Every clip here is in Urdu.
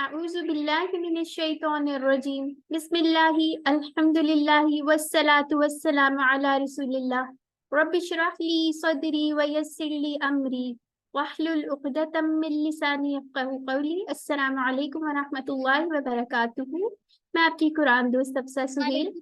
أعوذ بالله من الشيطان الرجيم بسم الله الحمد لله والصلاة والسلام على رسول الله رب اشرح لي صدري ويسر لي أمري واحلل عقدة من لساني يفقهوا قولي السلام علیکم ورحمۃ اللہ وبرکاتہ۔ میں آپ کی قرآن دوست افسر سہیل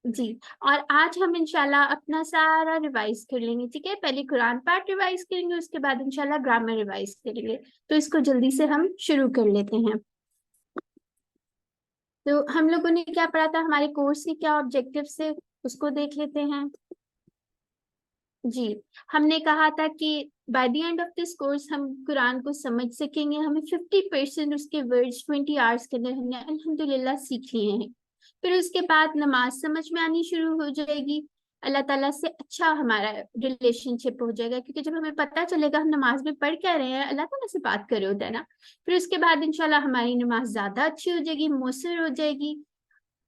جی، اور آج ہم انشاءاللہ اپنا سارا ریوائز کر لیں گے، ٹھیک ہے؟ پہلے قرآن پارٹ ریوائز کریں گے، اس کے بعد انشاءاللہ گرامر ریوائز کریں گے۔ تو اس کو جلدی سے ہم شروع کر لیتے ہیں۔ تو ہم لوگوں نے کیا پڑھا تھا، ہمارے کورس کے کیا آبجیکٹیو سے، اس کو دیکھ لیتے ہیں۔ جی، ہم نے کہا تھا کہ by the end of this course ہم قرآن کو سمجھ سکیں گے، ہمیں 50% اس کے ورڈز 20 آورس کے اندر ہم نے الحمدللہ سیکھ لیے ہیں۔ پھر اس کے بعد نماز سمجھ میں آنی شروع ہو جائے گی، اللہ تعالیٰ سے اچھا ہمارا ریلیشن شپ ہو جائے گا، کیونکہ جب ہمیں پتہ چلے گا ہم نماز میں پڑھ کیا رہے ہیں، اللہ تعالیٰ سے بات کر رہے ہوتے ہیں نا۔ پھر اس کے بعد انشاءاللہ ہماری نماز زیادہ اچھی ہو جائے گی، مؤثر ہو جائے گی،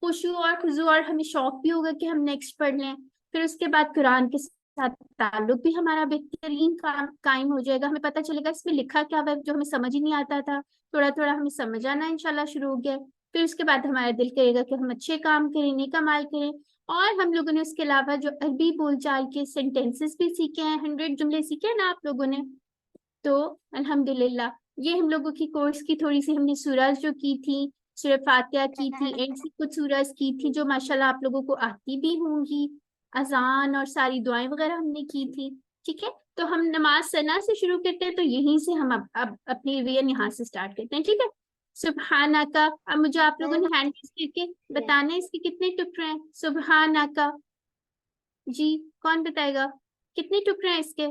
خشوع اور خضوع، اور ہمیں شوق بھی ہوگا کہ ہم نیکسٹ پڑھ لیں۔ پھر اس کے بعد قرآن کے ساتھ تعلق بھی ہمارا بہترین قائم ہو جائے گا، ہمیں پتہ چلے گا اس میں لکھا کیا ہوا ہے، جو ہمیں سمجھ ہی نہیں آتا تھا تھوڑا تھوڑا ہمیں سمجھ آنا انشاءاللہ شروع ہو گیا۔ پھر اس کے بعد ہمارا دل کرے گا کہ ہم اچھے کام کریں، نیک اعمال کریں، اور ہم لوگوں نے اس کے علاوہ جو عربی بول چال کے سینٹینسز بھی سیکھے ہیں، 100 جملے سیکھے ہیں نا آپ لوگوں نے۔ تو الحمدللہ یہ ہم لوگوں کی کورس کی تھوڑی سی ہم نے سورج جو کی تھی، سورہ فاتحہ کی تھی، اینڈ سے کچھ سورج کی تھی جو ماشاءاللہ آپ لوگوں کو آتی بھی ہوں گی، اذان اور ساری دعائیں وغیرہ ہم نے کی تھی، ٹھیک ہے؟ تو ہم نماز ثنا سے شروع کرتے ہیں، تو یہیں سے ہم اب اپنی ریویژن یہاں سے سٹارٹ کرتے ہیں، ٹھیک ہے؟ سبحانکا، اب مجھے آپ لوگوں نے ہینڈ ریز کر کے بتانا ہے اس کے کتنے ٹکڑے ہیں۔ سبحانکا، جی کون بتائے گا کتنے ٹکڑے ہیں اس کے؟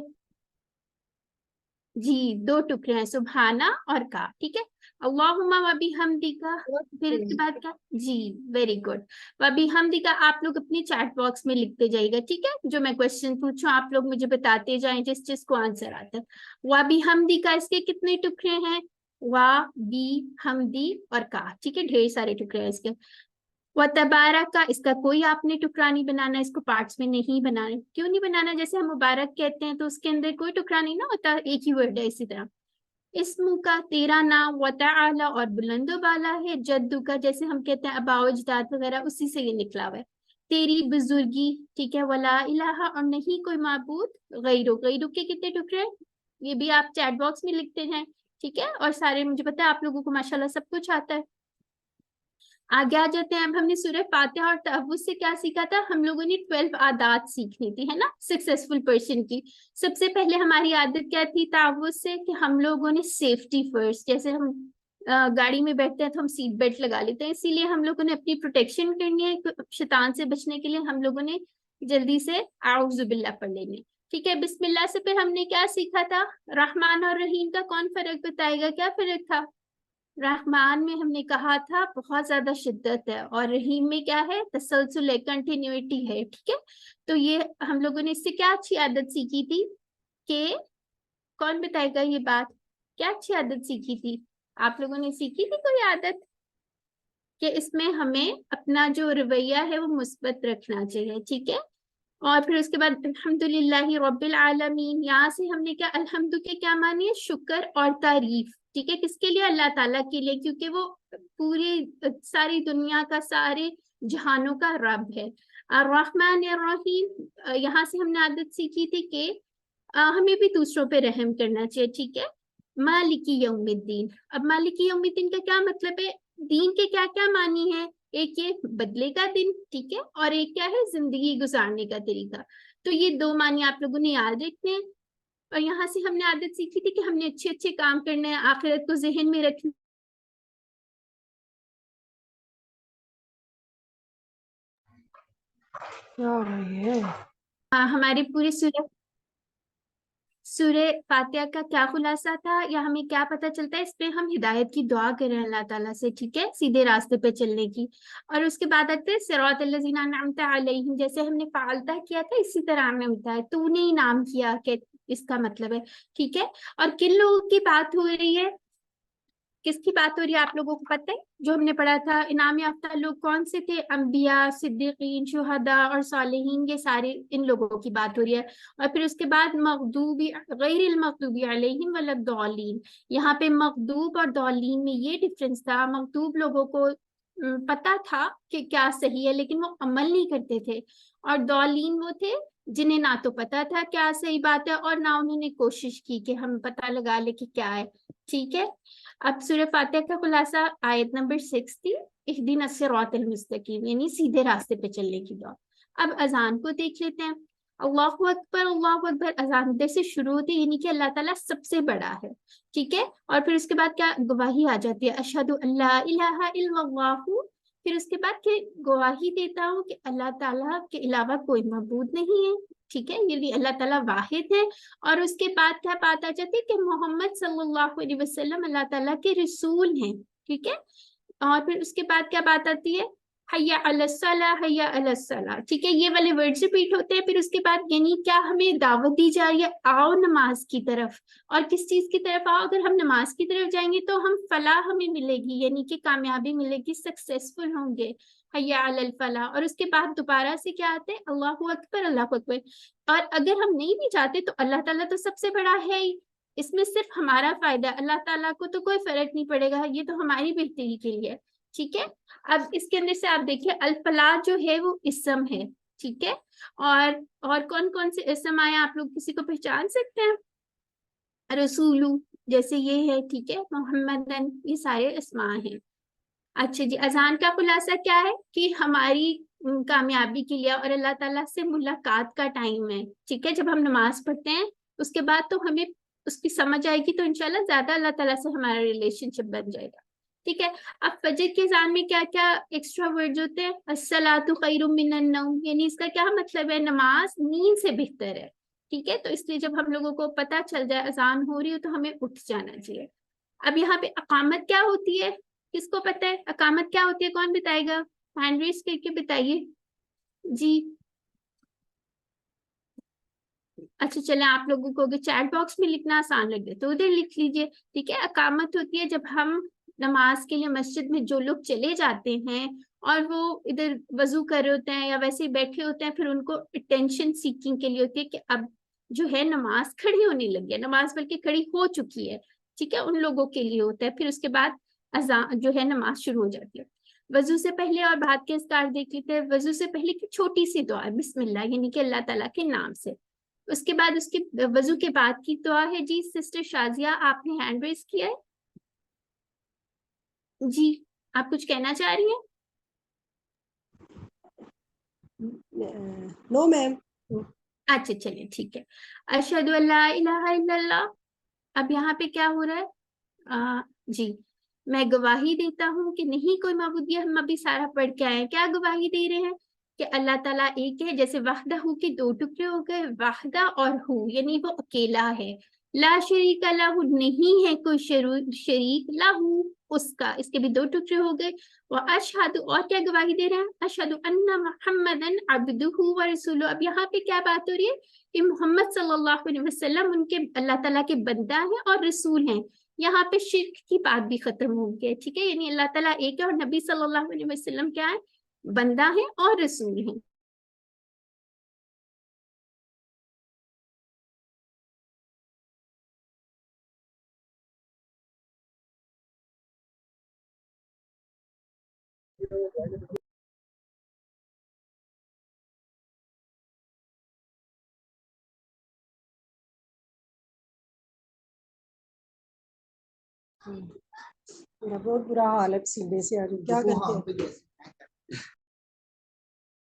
جی 2 ٹکڑے ہیں، سبحانہ اور کا، ٹھیک ہے؟ اللہم و بحمدکا، پھر اس کے بعد کیا؟ جی ویری گڈ، و بحمدکا آپ لوگ اپنے چیٹ باکس میں لکھتے جائیے گا، ٹھیک ہے؟ جو میں کوشچن پوچھوں آپ لوگ مجھے بتاتے جائیں جس جس کو آنسر آتا ہے۔ و بحمدکا اس کے کتنے ٹکڑے ہیں؟ و بی حمدی اور کا، ٹھیک ہے؟ ڈھیر سارے ٹکڑے ہیں اس کے۔ وتبارک کا، اس کا کوئی آپ نے ٹکڑا نہیں بنانا، اس کو پارٹس میں نہیں بنانا۔ کیوں نہیں بنانا؟ جیسے ہم مبارک کہتے ہیں تو اس کے اندر کوئی ٹکڑا نہیں نا ہوتا، ایک ہی ورڈ ہے، اسی طرح اسم کا تیرا نام، وتعالی اور بلند و بالا ہے، جدو کا جیسے ہم کہتے ہیں اباء و اجداد وغیرہ، اسی سے یہ نکلا ہوا ہے، تیری بزرگی، ٹھیک ہے؟ ولا الہ اور نہیں کوئی معبود غیرو، غیرو کے کتنے ٹکڑے ہیں یہ بھی آپ چیٹ باکس میں لکھتے ہیں، ٹھیک ہے؟ اور سارے مجھے پتا ہے آپ لوگوں کو ماشاءاللہ سب کچھ آتا ہے۔ آگے آ جاتے ہیں، اب ہم نے سورہ فاتحہ اور تحفظ سے کیا سیکھا تھا؟ ہم لوگوں نے 12 عادات سیکھنی تھی، ہے نا، سکسیسفل پرسن کی۔ سب سے پہلے ہماری عادت کیا تھی تحفظ سے؟ کہ ہم لوگوں نے سیفٹی فرسٹ، جیسے ہم گاڑی میں بیٹھتے ہیں تو ہم سیٹ بیلٹ لگا لیتے ہیں، اسی لیے ہم لوگوں نے اپنی پروٹیکشن کرنی ہے، شیطان سے بچنے کے لیے ہم لوگوں نے جلدی سے اعوذ باللہ پڑھ لیں گے، ٹھیک ہے؟ بسم اللہ سے پھر ہم نے کیا سیکھا تھا؟ رحمان اور رحیم کا کون فرق بتائے گا، کیا فرق تھا؟ رحمان میں ہم نے کہا تھا بہت زیادہ شدت ہے، اور رحیم میں کیا ہے؟ تسلسل ہے، کنٹینیوٹی ہے، ٹھیک ہے؟ تو یہ ہم لوگوں نے اس سے کیا اچھی عادت سیکھی تھی کہ کون بتائے گا یہ بات، کیا اچھی عادت سیکھی تھی؟ آپ لوگوں نے سیکھی تھی کوئی عادت کہ اس میں ہمیں اپنا جو رویہ ہے وہ مثبت رکھنا چاہیے، ٹھیک ہے؟ اور پھر اس کے بعد الحمدللہ رب العالمین، یہاں سے ہم نے کیا الحمد کے کیا معنی ہے؟ شکر اور تعریف، ٹھیک ہے؟ کس کے لیے؟ اللہ تعالیٰ کے لیے، کیونکہ وہ پوری ساری دنیا کا، سارے جہانوں کا رب ہے۔ الرحمن الرحیم، یہاں سے ہم نے عادت سیکھی تھی کہ ہمیں بھی دوسروں پہ رحم کرنا چاہیے، ٹھیک ہے؟ مالکی یوم الدین، اب مالکی یوم الدین کا کیا مطلب ہے؟ دین کے کیا کیا معنی ہے؟ ایک یہ بدلے کا دن، ٹھیک ہے؟ اور ایک کیا ہے؟ زندگی گزارنے کا طریقہ۔ تو یہ 2 معنی آپ لوگوں نے یاد رکھنے ہیں۔ اور یہاں سے ہم نے عادت سیکھی تھی کہ ہم نے اچھے اچھے کام کرنے ہیں، آخرت کو ذہن میں رکھنا ہماری پوری سورہ فاتحہ کا کیا خلاصہ تھا، یا ہمیں کیا پتہ چلتا ہے؟ اس پہ ہم ہدایت کی دعا کریں اللہ تعالیٰ سے، ٹھیک ہے؟ سیدھے راستے پہ چلنے کی۔ اور اس کے بعد آتے ہیں صراط الذین انعمت علیہم، جیسے ہم نے فعلتہ کیا تھا اسی طرح ہم نے ہوتا ہے، تو نے انعام کیا کہ اس کا مطلب ہے، ٹھیک ہے؟ اور کن لوگوں کی بات ہو رہی ہے؟ کس کی بات ہو رہی ہے آپ لوگوں کو پتہ ہے؟ جو ہم نے پڑھا تھا انعام یافتہ لوگ کون سے تھے؟ انبیاء، صدیقین، شہداء اور صالحین، یہ سارے ان لوگوں کی بات ہو رہی ہے. اور پھر اس کے بعد مغضوب غیر المغضوب علیہم ولا الضالین. یہاں پہ مغضوب اور ضالین میں یہ ڈفرینس تھا. مغضوب لوگوں کو پتا تھا کہ کیا صحیح ہے لیکن وہ عمل نہیں کرتے تھے، اور ضالین وہ تھے جنہیں نہ تو پتا تھا کیا صحیح بات ہے اور نہ انہوں نے کوشش کی کہ ہم پتہ لگا لیں کہ کیا ہے. ٹھیک ہے. اب سورہ فاتحہ کا خلاصہ آیت نمبر 6 تھی، اہدنا الصراط المستقیم، یعنی سیدھے راستے پہ چلنے کی دعا. اب اذان کو دیکھ لیتے ہیں. اللہ اکبر اللہ اکبر اذان ادھر سے شروع ہوتی ہے، یعنی کہ اللہ تعالیٰ سب سے بڑا ہے. ٹھیک ہے. اور پھر اس کے بعد کیا گواہی آ جاتی ہے، اشہد ان لا الہ الا اللہ. پھر اس کے بعد کہ گواہی دیتا ہوں کہ اللہ تعالیٰ کے علاوہ کوئی معبود نہیں ہے. ٹھیک ہے، یعنی اللہ تعالیٰ واحد ہے. اور اس کے بعد کیا بات آ جاتی ہے کہ محمد صلی اللہ علیہ وسلم اللہ تعالیٰ کے رسول ہیں. ٹھیک ہے. اور پھر اس کے بعد کیا بات آتی ہے، حیا علی الصلاۃ حیا علی الصلاۃ. ٹھیک ہے، یہ والے ورڈز ریپیٹ ہوتے ہیں. پھر اس کے بعد یعنی کیا ہمیں دعوت دی جا رہی ہے، آؤ نماز کی طرف. اور کس چیز کی طرف آؤ؟ اگر ہم نماز کی طرف جائیں گے تو ہم فلاح ہمیں ملے گی، یعنی کہ کامیابی ملے گی، سکسیسفل ہوں گے. حیا علی الفلاح. اور اس کے بعد دوبارہ سے کیا آتے ہیں، اللہ اکبر اللہ اکبر. اور اگر ہم نہیں بھی جاتے تو اللہ تعالیٰ تو سب سے بڑا ہے ہی، اس میں صرف ہمارا فائدہ ہے، اللہ تعالیٰ کو تو کوئی فرق نہیں پڑے گا، یہ تو ہماری بہتری کے لیے. ٹھیک ہے. اب اس کے اندر سے آپ دیکھیے الفلاح جو ہے وہ اسم ہے. ٹھیک ہے. اور کون کون سے اسم آئے آپ لوگ کسی کو پہچان سکتے ہیں؟ رسولو جیسے یہ ہے. ٹھیک ہے. محمدن، یہ سارے اسماء ہیں. اچھا جی، اذان کا خلاصہ کیا ہے کہ ہماری کامیابی کے لیے اور اللہ تعالیٰ سے ملاقات کا ٹائم ہے. ٹھیک ہے. جب ہم نماز پڑھتے ہیں اس کے بعد تو ہمیں اس کی سمجھ آئے گی تو انشاءاللہ زیادہ اللہ تعالیٰ سے ہمارا ریلیشن شپ بن جائے گا. ٹھیک ہے. اب فجر کے اذان میں کیا کیا ایکسٹرا ورڈ ہوتے ہیں، الصلاۃ خیر من النوم، یعنی اس کا کیا مطلب ہے، نماز نیند سے بہتر ہے. ٹھیک ہے. تو اس لیے جب ہم لوگوں کو پتہ چل جائے اذان ہو رہی ہو تو ہمیں اٹھ جانا چاہیے. اب یہاں پہ اقامت کیا ہوتی ہے، کس کو پتہ ہے اقامت کیا ہوتی ہے؟ کون بتائے گا؟ ہینڈ ریز کر کے بتائیے جی. اچھا چلیں، آپ لوگوں کو اگر چیٹ باکس میں لکھنا آسان لگے تو ادھر لکھ لیجئے. ٹھیک ہے. اقامت ہوتی ہے جب ہم نماز کے لیے مسجد میں جو لوگ چلے جاتے ہیں اور وہ ادھر وضو کر رہے ہوتے ہیں یا ویسے ہی بیٹھے ہوتے ہیں، پھر ان کو اٹینشن سیکنگ کے لیے ہوتی ہے کہ اب جو ہے نماز کھڑی ہونے لگی ہے، نماز بلکہ کھڑی ہو چکی ہے. ٹھیک ہے. ان لوگوں کے لیے ہوتا ہے. پھر اس کے بعد اذان جو ہے نماز شروع ہو جاتی ہے. وضو سے پہلے اور بعد کے اذکار دیکھ لیتے ہیں. وضو سے پہلے کی چھوٹی سی دعا ہے بسم اللہ، یعنی کہ اللہ تعالیٰ کے نام سے. اس کے بعد اس کے وضو کے بعد کی دعا ہے. جی سسٹر شازیہ آپ نے ہینڈ ریز کیا ہے جی، آپ کچھ کہنا چاہ رہی ہیں؟ نو میم. اچھا چلیے ٹھیک ہے. اشہد ان لا الہ الا اللہ. اب یہاں پہ کیا ہو رہا ہے؟ جی میں گواہی دیتا ہوں کہ نہیں کوئی معبود. یہ ہم ابھی سارا پڑھ کے آئے ہیں. کیا گواہی دے رہے ہیں؟ کہ اللہ تعالیٰ ایک ہے. جیسے وحدہ ہو کے دو ٹکڑے ہو گئے، وحدہ اور ہو یعنی وہ اکیلا ہے. لا شریک لہ نہیں ہے کوئی شریک، لہ اس کا، اس کے بھی دو ٹکڑے ہو گئے. واشہد اور کیا گواہی دے رہے ہیں، اشہد ان محمدن عبدہ ورسولہ. اب یہاں پہ کیا بات ہو رہی ہے کہ محمد صلی اللہ علیہ وسلم ان کے اللہ تعالیٰ کے بندہ ہیں اور رسول ہیں. یہاں پہ شرک کی بات بھی ختم ہو گئی. ٹھیک ہے. یعنی اللہ تعالیٰ ایک ہے اور نبی صلی اللہ علیہ وسلم کیا ہے، بندہ ہیں اور رسول ہیں. میرا بہت برا حال ہے، سیدھے سے آج کیا کرتے ہیں.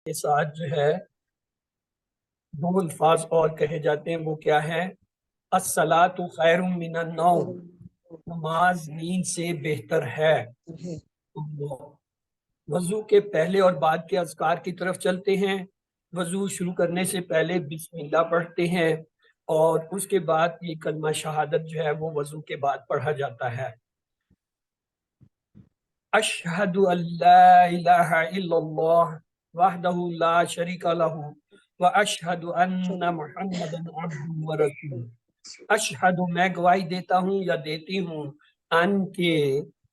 کے ساتھ جو ہے دو الفاظ اور کہے جاتے ہیں، وہ کیا ہے، الصلاۃ خیر من النوم، نماز نیند سے بہتر ہے. وضو کے پہلے اور بعد کے اذکار کی طرف چلتے ہیں. وضو شروع کرنے سے پہلے بسم اللہ پڑھتے ہیں اور اس کے بعد یہ کلمہ شہادت جو ہے وہ وضو کے بعد پڑھا جاتا ہے. اشہد ان لا الہ الا اللہ وحدہ لا شریک لہ واشہد ان محمدا عبدہ ورسولہ. اشہد میں گواہی دیتا ہوں یا دیتی ہوں، ان کے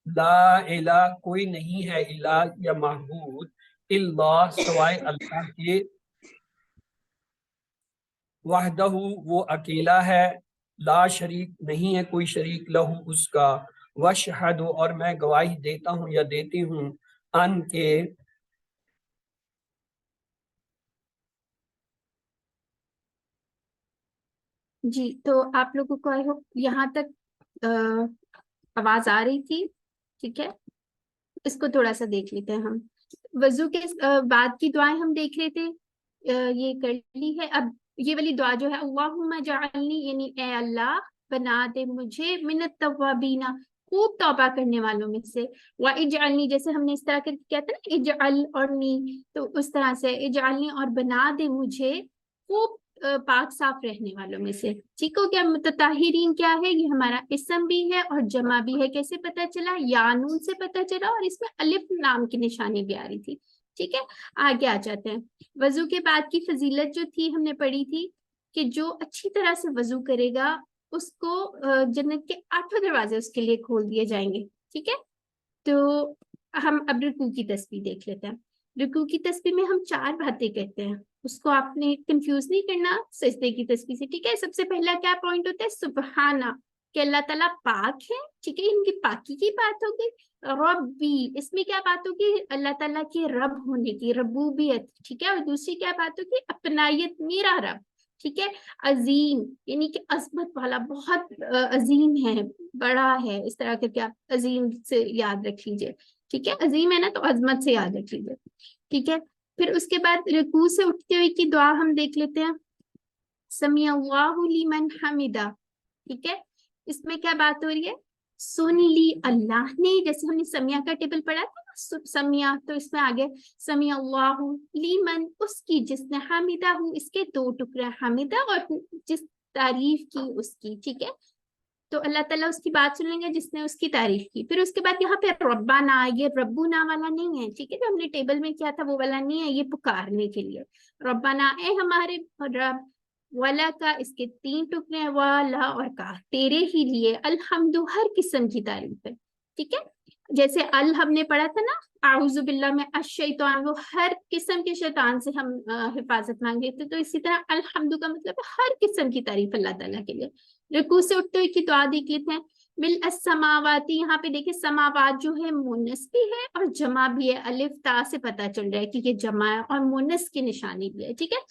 لا الہ کوئی نہیں ہے الہ یا معبود الا سوائے اللہ کے وحدہ وہ اکیلا ہے لا شریک نہیں ہے کوئی شریک لہو اس کا وشہد اور میں گواہی دیتا ہوں یا دیتی ہوں ان کے جی تو آپ لوگوں کو آئی ہوپ یہاں تک آواز آ رہی تھی، ٹھیک ہے. اس کو تھوڑا سا دیکھ لیتے ہیں ہم. وضو کے بعد کی دعائیں ہم دیکھ رہے تھے، یہ کر لی ہے. اب یہ والی دعا جو ہے اللہم اجعلنی، یعنی اے اللہ بنا دے مجھے من التوابین، خوب توبہ کرنے والوں میں سے. واجعلنی، جیسے ہم نے اس طرح کر کے کیا تھا نا اجعل اور نی، تو اس طرح سے اجعلنی اور بنا دے مجھے خوب پاک صاف رہنے والوں میں سے. ٹھیک ہو گیا. متطہرین کیا ہے؟ یہ ہمارا اسم بھی ہے اور جمع بھی ہے. کیسے پتا چلا؟ یا نون سے پتا چلا، اور اس میں الف نام کی نشانی بھی آ رہی تھی. ٹھیک ہے، آگے آ جاتے ہیں. وضو کے بعد کی فضیلت جو تھی ہم نے پڑھی تھی کہ جو اچھی طرح سے وضو کرے گا اس کو جنت کے 8 دروازے اس کے لیے کھول دیے جائیں گے. ٹھیک ہے، تو ہم اب رکوع کی تسبیح دیکھ لیتے ہیں. رکوع کی تسبیح میں ہم 4 باتیں کہتے ہیں، اس کو آپ نے کنفیوز نہیں کرنا سجدے کی تسبیح سے. ٹھیک ہے، سب سے پہلا کیا پوائنٹ ہوتا ہے؟ سبحانہ، کہ اللہ تعالیٰ پاک ہے. ٹھیک ہے، ان کی پاکی کی بات ہوگی. ربی، اس میں کیا بات ہوگی؟ اللہ تعالیٰ کے رب ہونے کی، ربوبیت. ٹھیک ہے، اور دوسری کیا بات ہوگی؟ اپنائیت، میرا رب. ٹھیک ہے، عظیم یعنی کہ عظمت والا، بہت عظیم ہے، بڑا ہے. اس طرح کے کیا عظیم سے یاد رکھ لیجیے. ٹھیک ہے، عظیم ہے نا تو عظمت سے یاد رکھ لیجیے. ٹھیک ہے، پھر اس کے بعد رکوع سے اٹھتے ہوئے کی دعا ہم دیکھ لیتے ہیں. سمیع اللہ لمن حمدہ. ٹھیک ہے، اس میں کیا بات ہو رہی ہے؟ سن لی اللہ نے، جیسے ہم نے سمیع کا ٹیبل پڑھا تھا نا سمیع، تو اس میں آگے سمیع اللہ لمن، اس کی جس نے حمدہ ہوں، اس کے 2 ٹکڑے حمدہ اور جس تعریف کی اس کی. ٹھیک ہے، تو اللہ تعالیٰ اس کی بات سن لیں گے جس نے اس کی تعریف کی. پھر اس کے بعد یہاں پہ ربنا، یہ ربنا والا نہیں ہے. ٹھیک ہے، جو ہم نے ٹیبل میں کیا تھا وہ والا نہیں ہے، یہ پکارنے کے لیے. ربنا، اے ہمارے رب. ولا کا، اس کے 3 ٹکڑے ہیں، والا اور کا، تیرے ہی لیے الحمد، ہر قسم کی تعریف ہے. ٹھیک ہے، جیسے ہم نے پڑھا تھا نا اعوذ باللہ میں الشیطان، وہ ہر قسم کے شیطان سے ہم حفاظت مانگے تھے. تو اسی طرح الحمد کا مطلب ہے ہر قسم کی تعریف اللہ تعالیٰ کے لیے. رکوع سے اٹھتے ہوئے کی دعا دیکھ لیتے ہیں. مل السماواتی، یہاں پہ دیکھیں سماوات جو ہے مونس بھی ہے اور جمع بھی ہے. الف تا سے پتا چل رہا ہے کہ یہ جمع ہے اور مونس کی نشانی بھی ہے. ٹھیک ہے،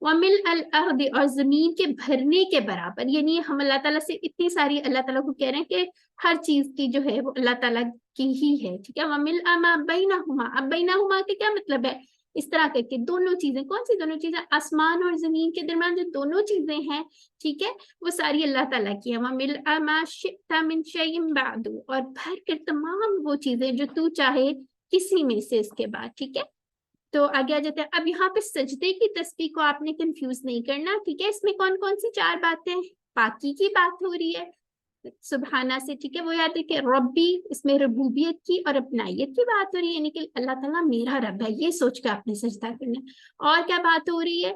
ومل الارض، اور زمین کے بھرنے کے برابر، یعنی ہم اللہ تعالیٰ سے اتنی ساری اللہ تعالیٰ کو کہہ رہے ہیں کہ ہر چیز کی جو ہے وہ اللہ تعالیٰ کی ہی ہے. ٹھیک ہے، ومل ما بینہما، اب بینہما کا کیا مطلب ہے؟ اس طرح کر کے دونوں چیزیں، کون سی دونوں چیزیں؟ آسمان اور زمین کے درمیان جو دونوں چیزیں ہیں، ٹھیک ہے، وہ ساری اللہ تعالیٰ کی ہیں. وَمِلْءَ مَا شِئْتَ مِنْ شَيْءٍ بَعْدُ، اور بھر کر تمام وہ چیزیں جو تو چاہے کسی میں سے اس کے بعد. ٹھیک ہے، تو آگے آ جاتے ہیں. اب یہاں پہ سجدے کی تسبیح کو آپ نے کنفیوز نہیں کرنا. ٹھیک ہے، اس میں کون کون سی 4 باتیں؟ پاکی کی بات ہو رہی ہے سبحانہ سے. ٹھیک ہے، وہ یاد ہے کہ ربی، اس میں ربوبیت کی اور اپنائیت کی بات ہو رہی ہے، یعنی کہ اللہ تعالیٰ میرا رب ہے، یہ سوچ کے آپ نے سجدہ کرنا. اور کیا بات ہو رہی ہے؟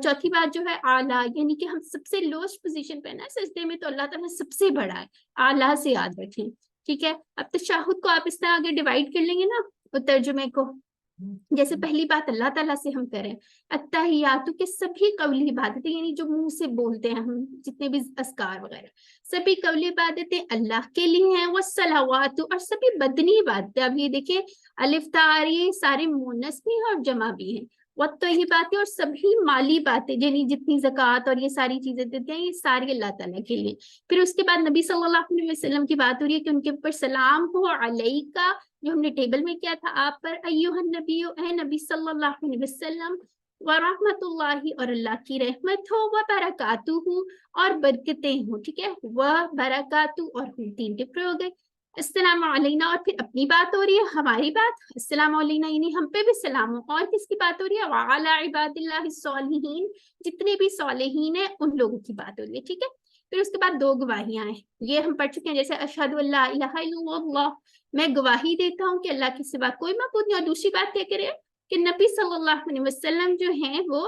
چوتھی بات جو ہے اعلیٰ، یعنی کہ ہم سب سے لوسٹ پوزیشن پہ نا سجدے میں، تو اللہ تعالیٰ سب سے بڑا ہے، اعلیٰ سے یاد رکھیں. ٹھیک ہے، اب تشہد کو آپ اس طرح آگے ڈیوائڈ کر لیں گے نا ترجمے کو. جیسے پہلی بات اللہ تعالیٰ سے ہم کریں التحیات، کہ سبھی قولی عبادتیں، یعنی جو منہ سے بولتے ہیں ہم جتنے بھی اذکار وغیرہ، سبھی قولی عبادتیں اللہ کے لیے ہیں. والصلوات، اور سبھی بدنی عبادتیں. اب یہ دیکھیں الف تا آ رہی ہے، سارے مونس بھی ہیں اور جمع بھی ہیں. والطیبات، اور سبھی مالی باتیں، یعنی جتنی زکوٰۃ اور یہ ساری چیزیں دیتے ہیں، یہ ساری اللہ تعالیٰ کے لیے. پھر اس کے بعد نبی صلی اللہ علیہ وسلم کی بات ہو رہی ہے کہ ان کے اوپر سلام ہو علیکہ، جو ہم نے ٹیبل میں کیا تھا آپ پر، ایوہ النبی، اے نبی صلی اللہ علیہ وسلم، ورحمت اللہ، اور اللہ کی رحمت ہو، وبرکاتہ، اور برکتیں ہوں. ٹھیک ہے، وبرکاتہ اور 3 ٹکڑے ہو گئے. السلام علینا، اور پھر اپنی بات ہو رہی ہے، ہماری بات، السلام علینا یعنی ہم پہ بھی سلام ہو. اور کس کی بات ہو رہی ہے؟ وعلی عباد اللہ الصالحین، جتنے بھی صالحین ہیں ان لوگوں کی بات ہو رہی ہے. ٹھیک ہے، پھر اس کے بعد 2 گواہیاں ہیں، یہ ہم پڑھ چکے ہیں، جیسے اشہد ان لا الہ الا اللہ، میں گواہی دیتا ہوں کہ اللہ کے سوا کوئی معبود نہیں. اور دوسری بات کیا کرے کہ نبی صلی اللہ علیہ وسلم جو ہیں وہ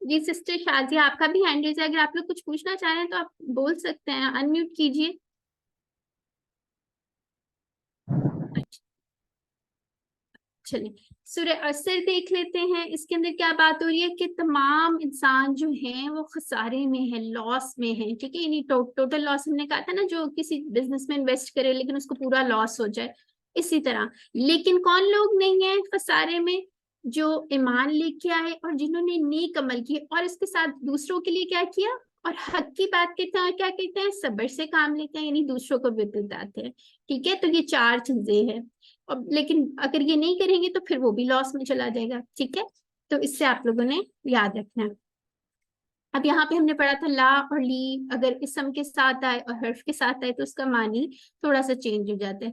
جی سسٹر شازیہ آپ کا بھی ہینڈ ریز ہے, اگر آپ لوگ کچھ پوچھنا چاہ رہے ہیں تو آپ بول سکتے ہیں, انمیوٹ کیجیے. چلیں سورہ عصر دیکھ لیتے ہیں. اس کے اندر کیا بات ہو رہی ہے کہ تمام انسان جو ہیں وہ خسارے میں ہیں, لاس میں ہیں, ٹھیک ہے. یعنی ٹوٹل لاس ہم نے کہا تھا نا, جو کسی بزنس میں انویسٹ کرے لیکن اس کو پورا لاس ہو جائے, اسی طرح. لیکن کون لوگ نہیں ہیں خسارے میں؟ جو ایمان لے کے آئے اور جنہوں نے نیک عمل کیے اور اس کے ساتھ دوسروں کے لیے کیا کیا, اور حق کی بات کہتے ہیں, اور کیا کہتے ہیں, صبر سے کام لیتے ہیں, یعنی دوسروں کو بھی بتاتے ہیں, ٹھیک ہے. تو یہ 4 چیزیں ہیں. لیکن اگر یہ نہیں کریں گے تو پھر وہ بھی لاس میں چلا جائے گا, ٹھیک ہے. تو اس سے آپ لوگوں نے یاد رکھنا ہے. اب یہاں پہ ہم نے پڑھا تھا لا اور لی اگر اسم کے ساتھ آئے اور حرف کے ساتھ آئے تو اس کا معنی تھوڑا سا چینج ہو جاتا ہے,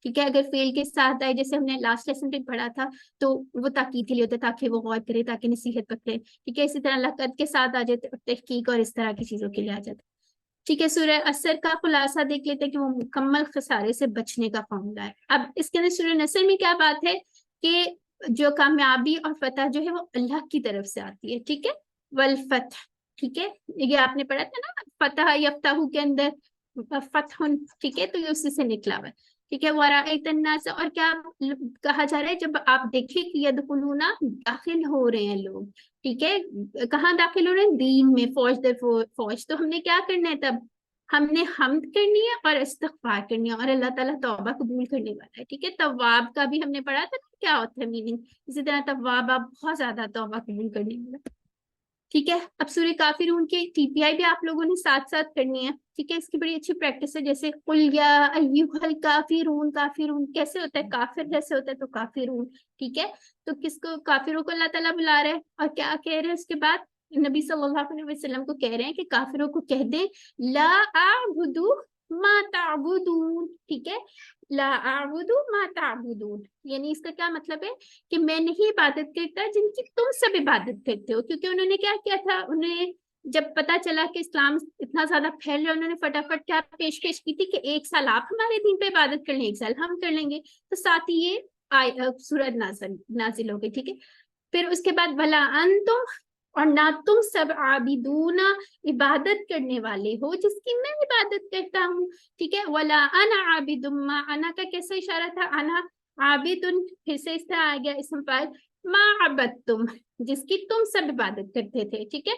ٹھیک ہے. اگر فیل کے ساتھ آئے, جیسے ہم نے لاسٹ لیسن پہ پڑھا تھا, تو وہ تاکید کے لیے ہوتا ہے تاکہ وہ غور کرے, تاکہ نصیحت پکڑے, ٹھیک ہے. اسی طرح لقد کے ساتھ آ جاتے تحقیق اور اس طرح کی چیزوں کے لیے آ جاتا ہے, ٹھیک ہے. سورہ عصر کا خلاصہ دیکھ لیتے ہیں کہ وہ مکمل خسارے سے بچنے کا فارمولا ہے. اب اس کے اندر سورہ نصر میں کیا بات ہے کہ جو کامیابی اور فتح جو ہے وہ اللہ کی طرف سے آتی ہے, ٹھیک ہے. والفتح, ٹھیک ہے. یہ آپ نے پڑھا تھا نا, فتح یفتح کے اندر فتح, ٹھیک ہے. تو یہ اسی سے نکلا ہوا ہے, ٹھیک ہے. ورائیت الناس, اور کیا کہا جا رہا ہے, جب آپ دیکھیں کہ یدخلون داخل ہو رہے ہیں لوگ, ٹھیک ہے. کہاں داخل ہو رہے ہیں؟ دین میں, فوج در فوج. تو ہم نے کیا کرنا ہے تب؟ ہم نے حمد کرنی ہے اور استغفار کرنی ہے, اور اللہ تعالیٰ توبہ قبول کرنے والا ہے, ٹھیک ہے. تواب کا بھی ہم نے پڑھا تھا نا کیا ہوتا ہے میننگ, اسی طرح تواب آپ بہت زیادہ توبہ قبول کرنے والا, ٹھیک ہے. اب سورہ کافرون کے ٹی پی آئی بھی آپ لوگوں نے ساتھ ساتھ کرنی ہے, ٹھیک ہے. اس کی بڑی اچھی پریکٹس ہے, جیسے قل یا ایھا الکافرون, کافرون کیسے ہوتا ہے, کافر جیسے ہوتا ہے تو کافرون, ٹھیک ہے. تو کس کو, کافروں کو اللہ تعالیٰ بلا رہے ہیں, اور کیا کہہ رہے ہیں اس کے بعد؟ نبی صلی اللہ علیہ وسلم کو کہہ رہے ہیں کہ کافروں کو کہہ دیں لا اعبد ما تعبدون, ٹھیک ہے. لا اعبد ما تعبدون, یعنی اس کا کیا مطلب ہے کہ میں نہیں عبادت کرتا جن کی تم سب عبادت کرتے ہو. کیونکہ انہوں نے کیا کیا تھا, انہیں جب پتا چلا کہ اسلام اتنا زیادہ پھیل رہا ہے, انہوں نے فٹافٹ کیا پیشکش کی تھی کہ 1 سال آپ ہمارے دین پہ عبادت کر لیں, 1 سال ہم کر لیں گے. تو ساتھ ہی یہ سورۃ نازل ہو گئی, ٹھیک ہے. پھر اس کے بعد ولا انتم, اور نہ تم سب عابدون, عبادت کرنے والے ہو جس کی میں عبادت کرتا ہوں, ٹھیک ہے. ولا انا عابد ما, انا کا کیسا اشارہ تھا, انا عابد, پھر سے اس طرح آ گیا اسم فاعل, ما عبدتم, جس کی تم سب عبادت کرتے تھے, ٹھیک ہے.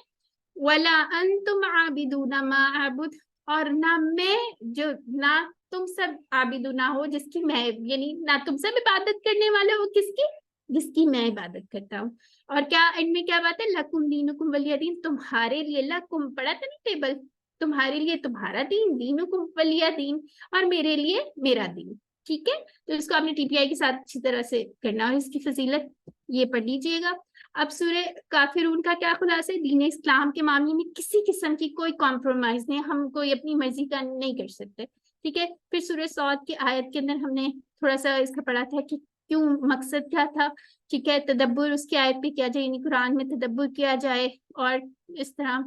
ولا انتم عابدون ما اعبد, اور نہ میں جو, نہ تم سب عابدون ہو جس کی میں, یعنی نہ تم سب عبادت کرنے والے ہو کس کی, جس کی میں عبادت کرتا ہوں. اور کیا اینڈ میں کیا بات ہے, لکم دینکم ولی دین, تمہارے لیے, لکم پڑھا تھا نا ٹیبل, تمہارے لیے تمہارا دین, دینکم ولی دین, اور میرے لیے میرا دین, ٹھیک ہے. تو اس کو آپ نے ٹی پی آئی کے ساتھ اچھی طرح سے کرنا, اور اس کی فضیلت یہ پڑھ لیجیے گا. اب سورہ کافرون کا کیا خلاصہ ہے, دین اسلام کے معاملے میں کسی قسم کی کوئی کمپرومائز نہیں, ہم کوئی اپنی مرضی کا نہیں کر سکتے, ٹھیک ہے. پھر سورہ صاد کی آیت کے اندر ہم نے تھوڑا سا اس کا پڑھا تھا کہ کیوں, مقصد کیا تھا, ٹھیک ہے. تدبر اس کی آیت پہ کیا جائے, یعنی قرآن میں تدبر کیا جائے اور اس طرح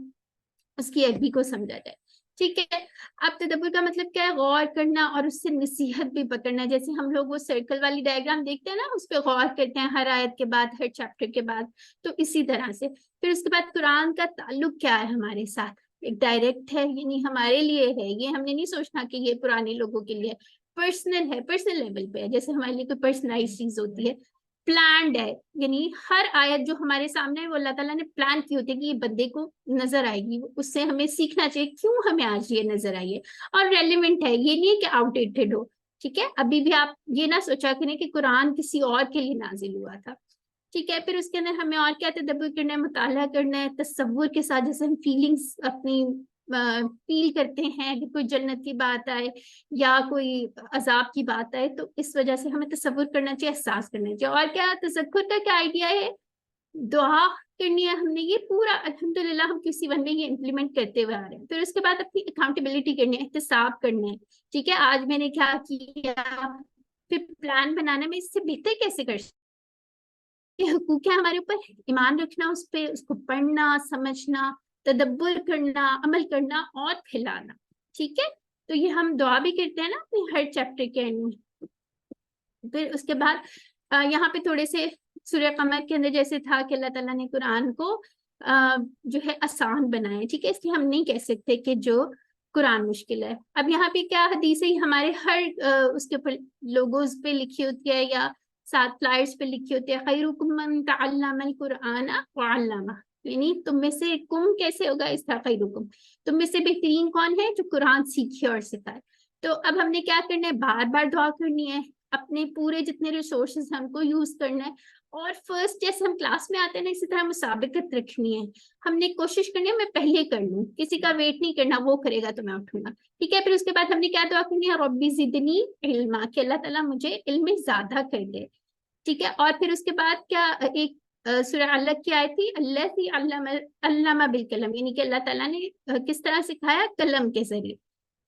اس کی عربی کو سمجھا جائے, ٹھیک ہے. اب تدبر کا مطلب کیا ہے, غور کرنا اور اس سے نصیحت بھی پکڑنا. جیسے ہم لوگ وہ سرکل والی ڈائیگرام دیکھتے ہیں نا, اس پہ غور کرتے ہیں ہر آیت کے بعد, ہر چیپٹر کے بعد, تو اسی طرح سے. پھر اس کے بعد قرآن کا تعلق کیا ہے ہمارے ساتھ, ایک ڈائریکٹ ہے, یعنی ہمارے لیے ہے, یہ ہم نے نہیں سوچنا کہ یہ پرانے لوگوں کے لیے, پرسنل ہے, پرسنل لیول پہ ہے, جیسے ہمارے لیے کوئی پرسنلائز چیز ہوتی ہے. پلانڈ ہے, یعنی ہر آیت جو ہمارے سامنے ہے وہ اللہ تعالیٰ نے پلان کی ہوتی ہے کہ یہ بندے کو نظر آئے گی, اس سے ہمیں سیکھنا چاہیے کیوں ہمیں آج یہ نظر آئی ہے, اور ریلیونٹ ہے, یہ نہیں ہے کہ آؤٹ ڈیٹڈ ہو, ٹھیک ہے. ابھی بھی آپ یہ نہ سوچا کریں کہ قرآن کسی اور کے لیے نازل ہوا تھا, ٹھیک ہے. پھر اس کے اندر ہمیں اور کیا تدبر کرنا ہے, مطالعہ کرنا ہے تصور کے ساتھ, جیسے ہم فیلنگس اپنی فیل کرتے ہیں کہ کوئی جنت کی بات آئے یا کوئی عذاب کی بات آئے, تو اس وجہ سے ہمیں تصور کرنا چاہیے, احساس کرنا چاہیے. اور کیا تذکر کا کیا آئیڈیا ہے, دعا کرنی ہے. ہم نے یہ پورا الحمدللہ ہم کسی ون میں یہ امپلیمنٹ کرتے ہوئے آ رہے ہیں. پھر اس کے بعد اپنی اکاؤنٹیبلٹی کرنی ہے, احتساب کرنا ہے, ٹھیک ہے. آج میں نے کیا کیا, پھر پلان بنانا, میں اس سے بہتر کیسے کر سکتی, حقوق ہے ہمارے اوپر, ایمان رکھنا اس پہ, اس کو پڑھنا, سمجھنا, تدبر کرنا, عمل کرنا اور پھیلانا, ٹھیک ہے. تو یہ ہم دعا بھی کرتے ہیں نا اپنے ہر چیپٹر کے اینڈ میں. پھر اس کے بعد یہاں پہ تھوڑے سے سورہ قمر کے اندر جیسے تھا کہ اللہ تعالیٰ نے قرآن کو جو ہے آسان بنائے، ٹھیک ہے، اس لیے ہم نہیں کہہ سکتے کہ جو قرآن مشکل ہے۔ اب یہاں پہ کیا حدیث ہے، ہمارے ہر اس کے اوپر لوگوز پہ لکھی ہوتی ہے یا ساتھ فلائرز پہ لکھی ہوتی ہے، خیرکم من تعلم القرآن وعلمہ، یعنی تم میں سے کم کیسے ہوگا اس طرح خیرکم، تم میں سے بہترین کون ہے جو قرآن سیکھے اور سکھائے۔ تو اب ہم نے کیا کرنا ہے، بار بار دعا کرنی ہے، اپنے پورے جتنے ریسورسز ہم کو یوز کرنا ہے، اور فرسٹ جیسے ہم کلاس میں آتے ہیں نا اسی طرح مسابقت رکھنی ہے، ہم نے کوشش کرنی ہے میں پہلے کر لوں، کسی کا ویٹ نہیں کرنا وہ کرے گا تو میں اٹھوں گا، ٹھیک ہے۔ پھر اس کے بعد ہم نے کیا دعا کرنی ہے، ربی زدنی علما، کہ اللہ تعالیٰ مجھے علم زیادہ کر دے، ٹھیک ہے۔ اور پھر اس کے بعد کیا ایک سورہ علق کی آیت تھی، الذی علم بالقلم، یعنی کہ اللہ تعالیٰ نے کس طرح سکھایا، قلم کے ذریعے۔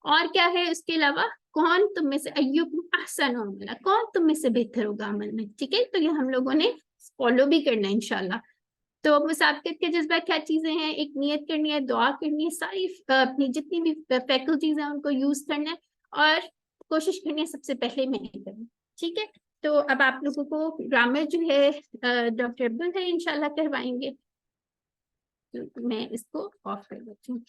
اور کیا ہے اس کے علاوہ، کون تم میں سے ایکم احسن عملا، کون تم میں سے بہتر ہوگا عمل میں، ٹھیک ہے۔ تو یہ ہم لوگوں نے فالو بھی کرنا ہے انشاءاللہ۔ تو مسابقت کے جذبہ کیا چیزیں ہیں، ایک نیت کرنی ہے، دعا کرنی ہے، ساری اپنی جتنی بھی فیکلٹیز ہیں ان کو یوز کرنا ہے، اور کوشش کرنی ہے سب سے پہلے میں کروں، ٹھیک ہے۔ تو اب آپ لوگوں کو گرامر جو ہے ڈاکٹر عبدل ہے انشاءاللہ کروائیں گے، میں اس کو آف کر دیتی ہوں۔